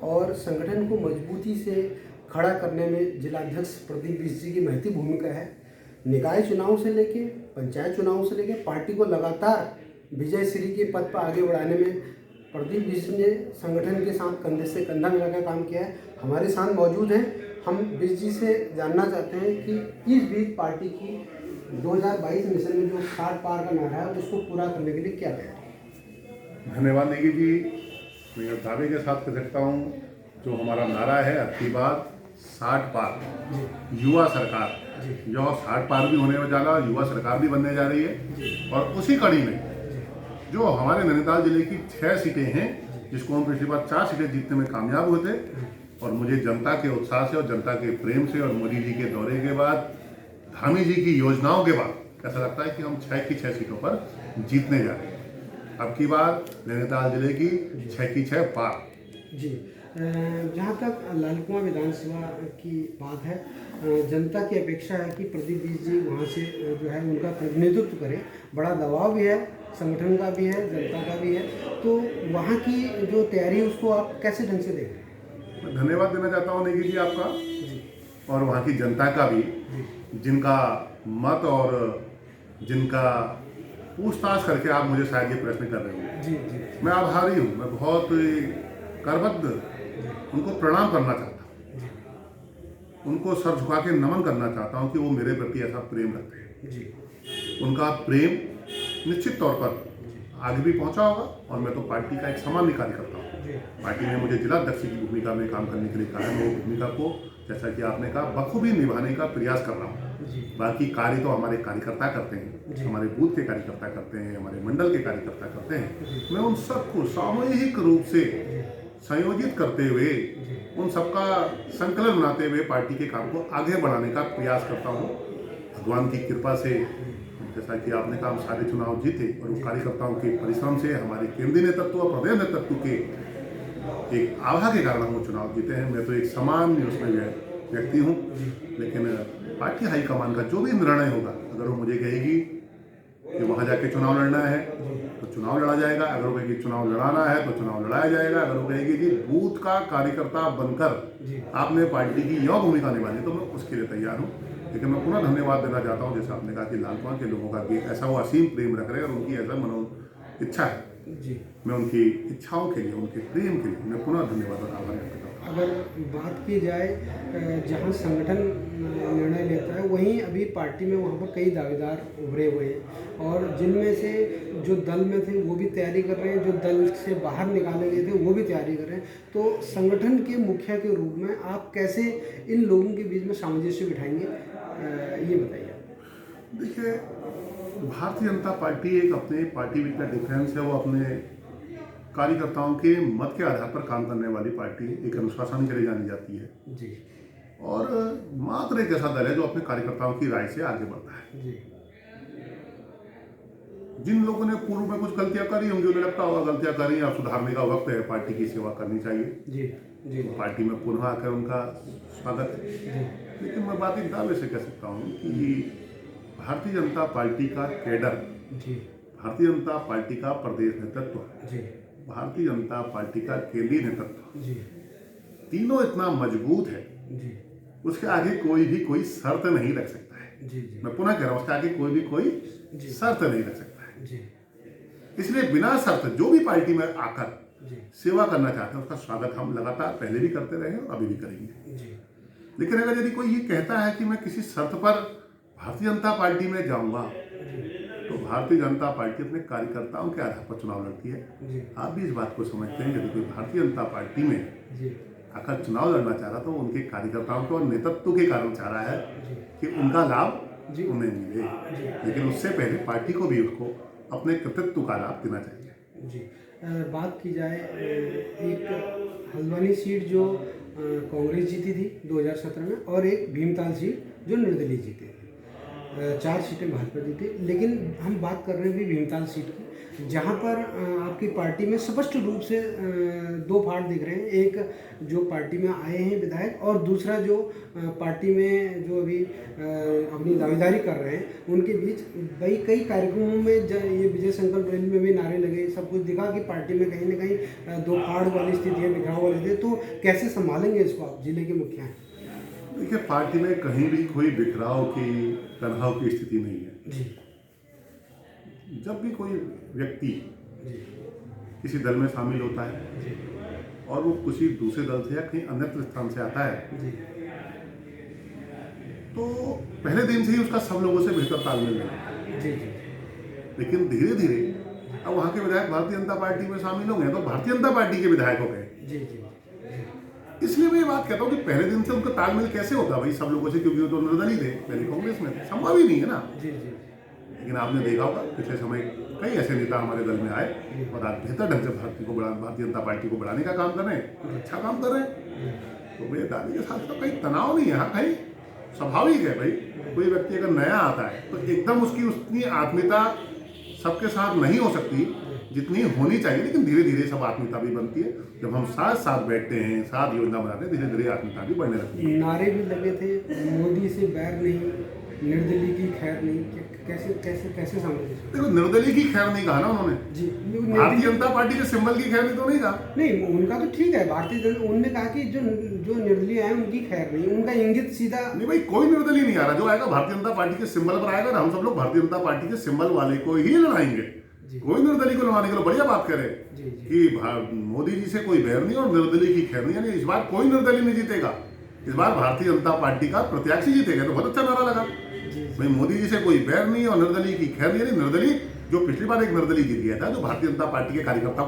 और संगठन को मजबूती से खड़ा करने में जिलाध्यक्ष प्रदीप बिष्ट जी की महती भूमिका है। निकाय चुनाव से लेके पंचायत चुनाव से लेके पार्टी को लगातार विजय श्री के पद पर आगे बढ़ाने में प्रदीप बिष्ट ने संगठन के साथ कंधे से कंधा मिलाकर काम किया है। हमारे साथ मौजूद हैं। हम बिष्ट जी से जानना चाहते हैं कि इस बीच पार्टी की 2022 मिशन में जो 60 पार का नारा है उसको पूरा करने के लिए क्या तैयारी? धन्यवाद नेगी जी। मैं दावे के साथ कह सकता हूँ, जो हमारा नारा है अबकी बार 60 पार युवा सरकार, जो 60 पार भी होने वाला युवा सरकार भी बनने जा रही है। और उसी कड़ी में जो हमारे नैनीताल जिले की 6 सीटें हैं, जिसको हम पिछली बार 4 सीटें जीतने में कामयाब हुए थे, और मुझे जनता के उत्साह से और जनता के प्रेम से और मोदी जी के दौरे के बाद, धामी जी की योजनाओं के बाद ऐसा लगता है कि हम 6 की 6 सीटों पर जीतने जा रहे हैं। अब की बार नैनीताल जिले की 6 की 6 पार। जी, जहाँ तक लाल कुआं विधानसभा की बात है, जनता की अपेक्षा है कि प्रदीप बिष्ट जी वहाँ से जो है उनका प्रतिनिधित्व करें। बड़ा दबाव भी है, संगठन का भी है, जनता का भी है, तो वहाँ की जो तैयारी है उसको आप कैसे ढंग से देख रहे हैं? मैं धन्यवाद देना चाहता हूँ नेगी जी आपका और वहाँ की जनता का भी, जिनका मत और जिनका पूछताछ करके आप मुझे शायद ये प्रश्न कर रहे हो। जी। मैं आभारी हूँ, मैं बहुत करबद्ध उनको प्रणाम करना चाहता हूँ, उनको सर झुका के नमन करना चाहता हूँ कि वो मेरे प्रति ऐसा प्रेम रखते हैं। उनका प्रेम निश्चित तौर पर आगे भी पहुंचा होगा, और मैं तो पार्टी का एक सामान्य कार्यकर्ता हूँ। पार्टी ने मुझे जिलाध्यक्ष की भूमिका में काम करने के लिए कहा है। मैं वो भूमिका को, जैसा कि आपने कहा, बखूबी निभाने का प्रयास कर रहा हूँ। बाकी कार्य तो हमारे कार्यकर्ता करते हैं, हमारे बूथ के कार्यकर्ता करते हैं, हमारे मंडल के कार्यकर्ता करते हैं। मैं उन सबको सामूहिक रूप से संयोजित करते हुए, उन सबका संकलन बनाते हुए पार्टी के काम को आगे बढ़ाने का प्रयास करता हूँ। भगवान की कृपा से, जैसा कि आपने कहा, हम सारे चुनाव जीते, और वो कार्यकर्ताओं के परिश्रम से, हमारे केंद्रीय नेतृत्व और प्रदेश नेतृत्व के एक आभा के कारण हम वो चुनाव जीते हैं। मैं तो एक सामान्य उसमें व्यक्ति हूँ, लेकिन पार्टी हाईकमान का जो भी निर्णय होगा, अगर वो मुझे कहेगी कि वहाँ जाके चुनाव लड़ना है तो चुनाव लड़ा जाएगा, अगर वो कहेगी चुनाव लड़ाना है तो चुनाव लड़ाया जाएगा, अगर वो कहेगी कि बूथ का कार्यकर्ता बनकर आपने पार्टी की यह भूमिका निभानी, तो मैं उसके लिए तैयार हूँ। लेकिन मैं पुनः धन्यवाद देना चाहता हूँ, जैसे आपने कहा कि लाल कुआं के लोगों का कि ऐसा वो असीम प्रेम रख रहे हैं और उनकी ऐसा इच्छा है। मैं उनकी इच्छाओं के लिए, उनके प्रेम के लिए मैं पुनः धन्यवाद और आभार व्यक्त करता हूँ। अगर बात की जाए जहाँ संगठन निर्णय लेता है, वहीं अभी पार्टी में वहाँ पर कई दावेदार उभरे हुए हैं, और जिनमें से जो दल में थे वो भी तैयारी कर रहे हैं, जो दल से बाहर निकाले गए थे वो भी तैयारी कर रहे हैं। तो संगठन के मुखिया के रूप में आप कैसे इन लोगों के बीच में सामंजस्य बिठाएंगे, ये बताइए। देखिए, भारतीय जनता पार्टी एक अपने पार्टी विद डिफरेंस है, वो अपने कार्यकर्ताओं के मत के आधार पर काम करने वाली पार्टी, एक अनुशासन के लिए जानी जाती है जी। और मात्र एक ऐसा दल है जो अपने कार्यकर्ताओं की राय से आगे बढ़ता है। जी। जिन लोगों ने पूर्व में कुछ गलतियां करी होंगी, उन्हें लगता होगा गलतियां करी, अब सुधारने का वक्त है, पार्टी की सेवा करनी चाहिए। जी। पार्टी में पुनः आकर उनका स्वागत है। लेकिन मैं बात एक दावे से कह सकता हूँ कि भारतीय जनता पार्टी का कैडर, भारतीय जनता पार्टी का प्रदेश नेतृत्व, भारतीय जनता पार्टी का केंद्रीय नेतृत्व, तीनों इतना मजबूत है, उसके आगे कोई शर्त नहीं रख सकता है। मैं पुनः कह रहा हूँ, उसके आगे कोई शर्त नहीं रख सकता है। इसलिए बिना शर्त जो भी पार्टी में आकर सेवा करना चाहते हैं, उसका स्वागत हम लगातार पहले भी करते रहे और अभी भी करेंगे। लेकिन अगर यदि कोई ये कहता है कि मैं किसी शर्त पर भारतीय जनता पार्टी में जाऊंगा, तो भारतीय जनता पार्टी अपने कार्यकर्ताओं के आधार पर चुनाव लड़ती है। आप भी इस बात को समझते हैं, यदि कोई भारतीय जनता पार्टी में आकर चुनाव लड़ना चाह रहा, तो उनके कार्यकर्ताओं के और नेतृत्व के कारण चाह रहा है कि उनका लाभ उन्हें मिले। लेकिन उससे पहले पार्टी को भी उसको अपने कर्तृत्व का लाभ देना चाहिए। बात की जाए, एक हल्द्वानी सीट जो कांग्रेस जीती थी 2017 में, और एक भीमताल सीट जो निर्दलीय जीती थी, 4 सीटें भाजपा जीती। लेकिन हम बात कर रहे हैं भी भीमताल सीट की। जहाँ पर आपकी पार्टी में स्पष्ट रूप से दो फाड़ दिख रहे हैं, एक जो पार्टी में आए हैं विधायक और दूसरा जो पार्टी में जो अभी अपनी दावेदारी कर रहे हैं उनके बीच। भाई कई कार्यक्रमों में ये विजय संकल्प रैली में भी नारे लगे, सब कुछ दिखा कि पार्टी में कहीं ना कहीं दो फाड़ वाली स्थितियाँ बिखराव वाली थी। तो कैसे संभालेंगे इसको आप जिले के मुखिया हैं? देखिए, पार्टी में कहीं भी कोई बिखराव की तनाव की स्थिति नहीं है जी। जब भी कोई व्यक्ति किसी दल में शामिल होता है और वो किसी दूसरे दल से या कहीं अन्य स्थान से आता है तो पहले दिन से ही उसका सब लोगों से बेहतर तालमेल है। जी। लेकिन धीरे धीरे अब वहाँ के विधायक भारतीय जनता पार्टी में शामिल होंगे तो भारतीय जनता पार्टी के विधायक हो गए। जी। इसलिए मैं ये बात कहता हूँ कि पहले दिन से उनका तालमेल कैसे होगा भाई सब लोगों से, क्योंकि वो तो निर्दलीय थे, पहले कांग्रेस में थे, संभव ही नहीं है ना। जी। लेकिन आपने देखा होगा पिछले समय कई ऐसे नेता हमारे दल में आए और आज बेहतर ढंग से भारतीय जनता पार्टी को बढ़ाने का काम कर रहे हैं, अच्छा काम कर रहे हैं। तो मेरे दादी के साथ तो कहीं तनाव नहीं है। हाँ भाई स्वाभाविक है भाई, कोई व्यक्ति अगर नया आता है तो एकदम उसकी उतनी आत्मीयता सबके साथ नहीं हो सकती जितनी होनी चाहिए, लेकिन धीरे धीरे सब आत्मीयता भी बनती है। जब हम साथ साथ बैठते हैं, साथ योजना बनाते हैं, धीरे धीरे आत्मीयता भी बढ़ने लगती है। नारे भी लगे थे, मोदी से बैर नहीं, निर्दलीय की खैर नहीं, कैसे कैसे कैसे समझे? देखो, निर्दलीय की खैर नहीं कहा ना उन्होंने जी। भारतीय जनता पार्टी के सिंबल की खैर नहीं तो नहीं कहा। नहीं, उनका तो ठीक है, भारतीय जनता, उन्होंने कहा कि जो जो निर्दलीय है उनकी खैर नहीं, उनका इंगित सीधा नहीं भाई, कोई निर्दलीय नहीं आ रहा। जो आएगा भारतीय जनता पार्टी के सिंबल पर आएगा, हम सब लोग भारतीय जनता पार्टी के सिंबल वाले को ही लड़ाएंगे। कोई निर्दलीय को लड़ाने के लिए बढ़िया बात करे कि मोदी जी से कोई बैर नहीं और निर्दलीय की खैर नहीं। यानी इस बार कोई निर्दलीय नहीं जीतेगा, इस बार भारतीय जनता पार्टी का प्रत्याशी जीतेगा। तो बहुत अच्छा नारा लगा भाई, मोदी जी से कोई बैर नहीं और निर्दलीय की खैर नहीं। यानी निर्दलीय जो पिछली बार एक निर्दलीय जीत गया था, जो भारतीय जनता पार्टी के कार्यकर्ता